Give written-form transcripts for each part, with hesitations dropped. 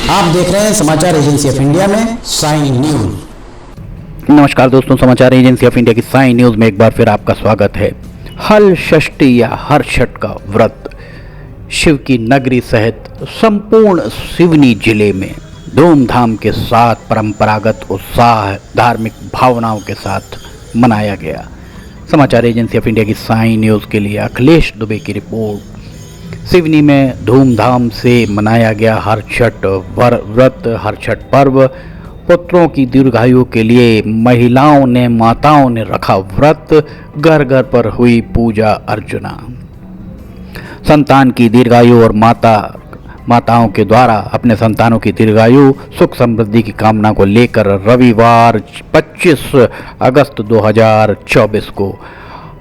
आप देख रहे हैं समाचार एजेंसी ऑफ इंडिया में साई न्यूज। नमस्कार दोस्तों, समाचार एजेंसी ऑफ इंडिया की साई न्यूज में एक बार फिर आपका स्वागत है। हल षष्ठी या हरछठ का व्रत शिव की नगरी सहित संपूर्ण सिवनी जिले में धूमधाम के साथ परंपरागत उत्साह धार्मिक भावनाओं के साथ मनाया गया। समाचार एजेंसी ऑफ इंडिया की साई न्यूज के लिए अखिलेश दुबे की रिपोर्ट। सिवनी में धूमधाम से मनाया गया हरछठ व्रत। हरछठ पर्व पुत्रों की दीर्घायु के लिए माताओं ने रखा व्रत। घर घर पर हुई पूजा अर्चना। संतान की दीर्घायु और माताओं के द्वारा अपने संतानों की दीर्घायु सुख समृद्धि की कामना को लेकर रविवार 25 अगस्त 2024 को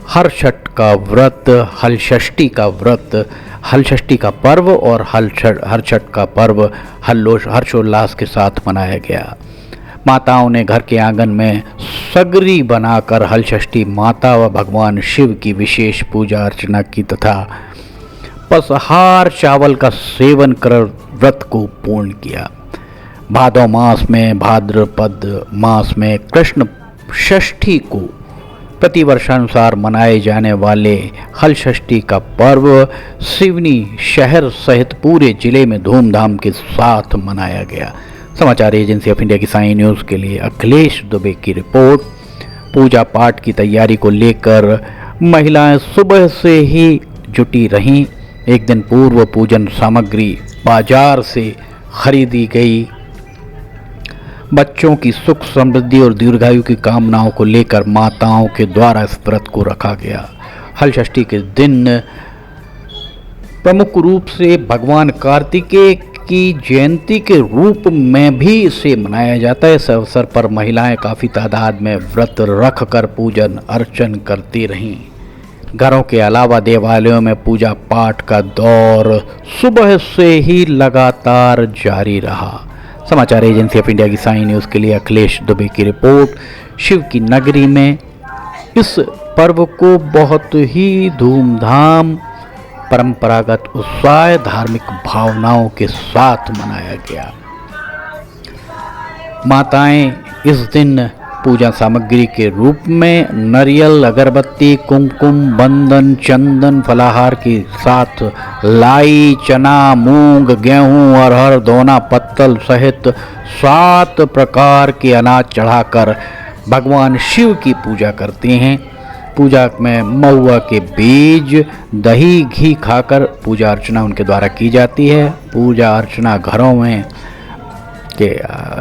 हरछठ का व्रत, हलषष्ठी का व्रत, हलषष्ठी का पर्व और हरछठ का पर्व हर्षोल्लास के साथ मनाया गया। माताओं ने घर के आंगन में सगरी बनाकर हलषष्ठी माता व भगवान शिव की विशेष पूजा अर्चना की तथा पसहार चावल का सेवन कर व्रत को पूर्ण किया। भाद्रपद मास में कृष्ण षष्ठी को प्रतिवर्षानुसार मनाए जाने वाले हलषष्ठी का पर्व सिवनी शहर सहित पूरे जिले में धूमधाम के साथ मनाया गया। समाचार एजेंसी ऑफ इंडिया की साई न्यूज के लिए अखिलेश दुबे की रिपोर्ट। पूजा पाठ की तैयारी को लेकर महिलाएं सुबह से ही जुटी रहीं। एक दिन पूर्व पूजन सामग्री बाजार से खरीदी गई। बच्चों की सुख समृद्धि और दीर्घायु की कामनाओं को लेकर माताओं के द्वारा इस व्रत को रखा गया। हलषष्ठी के दिन प्रमुख रूप से भगवान कार्तिकेय की जयंती के रूप में भी इसे मनाया जाता है। इस अवसर पर महिलाएं काफ़ी तादाद में व्रत रखकर पूजन अर्चन करती रहीं। घरों के अलावा देवालयों में पूजा पाठ का दौर सुबह से ही लगातार जारी रहा। समाचार एजेंसी ऑफ इंडिया की साई न्यूज़ के लिए अखिलेश दुबे की रिपोर्ट। शिव की नगरी में इस पर्व को बहुत ही धूमधाम परंपरागत उत्साह धार्मिक भावनाओं के साथ मनाया गया। माताएं इस दिन पूजा सामग्री के रूप में नारियल, अगरबत्ती, कुमकुम, बंदन, चंदन, फलाहार के साथ लाई, चना, मूंग, गेहूं, अरहर, दोना, पत्तल सहित 7 प्रकार के अनाज चढ़ाकर भगवान शिव की पूजा करते हैं। पूजा में महुआ के बीज, दही, घी खाकर पूजा अर्चना उनके द्वारा की जाती है। पूजा अर्चना घरों में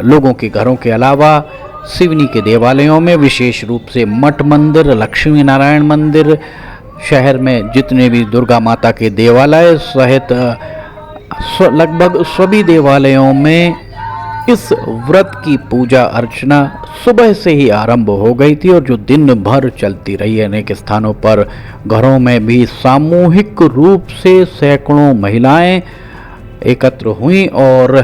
लोगों के घरों के अलावा सिवनी के देवालयों में विशेष रूप से मठ मंदिर, लक्ष्मी नारायण मंदिर, शहर में जितने भी दुर्गा माता के देवालय सहित लगभग सभी देवालयों में इस व्रत की पूजा अर्चना सुबह से ही आरंभ हो गई थी और जो दिन भर चलती रही। अनेक स्थानों पर घरों में भी सामूहिक रूप से सैकड़ों महिलाएं एकत्र हुईं और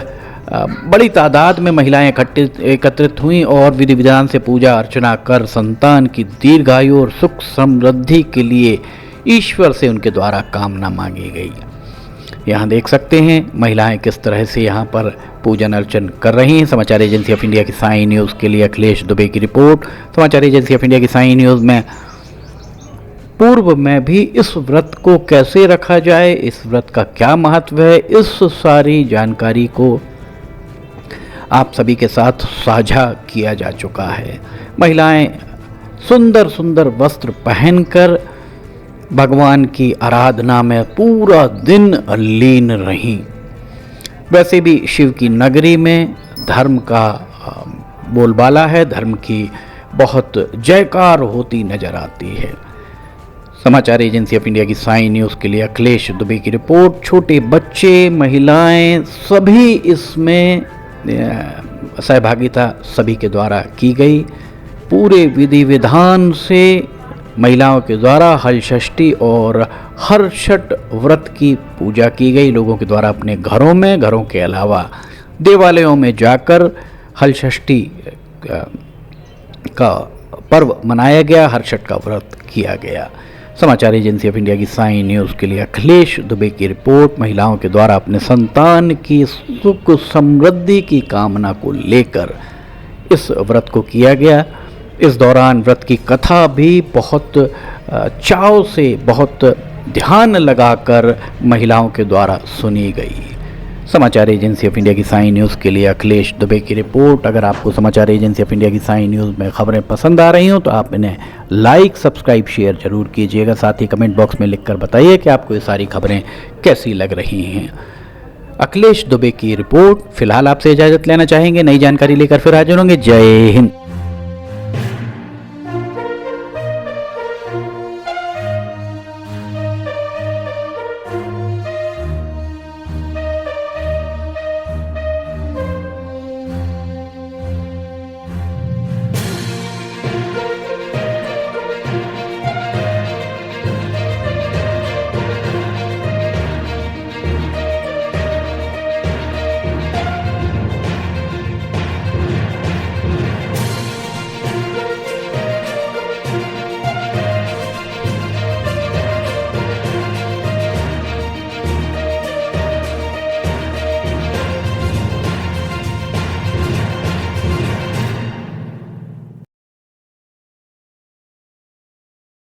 बड़ी तादाद में महिलाएं एकत्रित हुईं और विधि विधान से पूजा अर्चना कर संतान की दीर्घायु और सुख समृद्धि के लिए ईश्वर से उनके द्वारा कामना मांगी गई। यहाँ देख सकते हैं महिलाएं किस तरह से यहाँ पर पूजन अर्चन कर रही हैं। समाचार एजेंसी ऑफ इंडिया की साई न्यूज़ के लिए अखिलेश दुबे की रिपोर्ट। समाचार एजेंसी ऑफ इंडिया की साई न्यूज़ में पूर्व में भी इस व्रत को कैसे रखा जाए, इस व्रत का क्या महत्व है, इस सारी जानकारी को आप सभी के साथ साझा किया जा चुका है। महिलाएं सुंदर सुंदर वस्त्र पहनकर भगवान की आराधना में पूरा दिन लीन रहीं। वैसे भी शिव की नगरी में धर्म का बोलबाला है, धर्म की बहुत जयकार होती नजर आती है। समाचार एजेंसी ऑफ इंडिया की साई न्यूज़ के लिए अखिलेश दुबे की रिपोर्ट। छोटे बच्चे, महिलाएं सभी इसमें सहभागिता सभी के द्वारा की गई। पूरे विधि विधान से महिलाओं के द्वारा हलषष्ठी और हरछठ व्रत की पूजा की गई। लोगों के द्वारा अपने घरों के अलावा देवालयों में जाकर हलषष्ठी का पर्व मनाया गया, हरछठ का व्रत किया गया। समाचार एजेंसी ऑफ इंडिया की साई न्यूज़ के लिए अखिलेश दुबे की रिपोर्ट। महिलाओं के द्वारा अपने संतान की सुख समृद्धि की कामना को लेकर इस व्रत को किया गया। इस दौरान व्रत की कथा भी बहुत चाव से, बहुत ध्यान लगाकर महिलाओं के द्वारा सुनी गई। समाचार एजेंसी ऑफ इंडिया की साई न्यूज़ के लिए अखिलेश दुबे की रिपोर्ट। अगर आपको समाचार एजेंसी ऑफ इंडिया की साई न्यूज़ में खबरें पसंद आ रही हों तो आप इन्हें लाइक, सब्सक्राइब, शेयर जरूर कीजिएगा। साथ ही कमेंट बॉक्स में लिखकर बताइए कि आपको ये सारी खबरें कैसी लग रही हैं। अखिलेश दुबे की रिपोर्ट। फिलहाल आपसे इजाज़त लेना चाहेंगे, नई जानकारी लेकर फिर हाजिर होंगे। जय हिंद।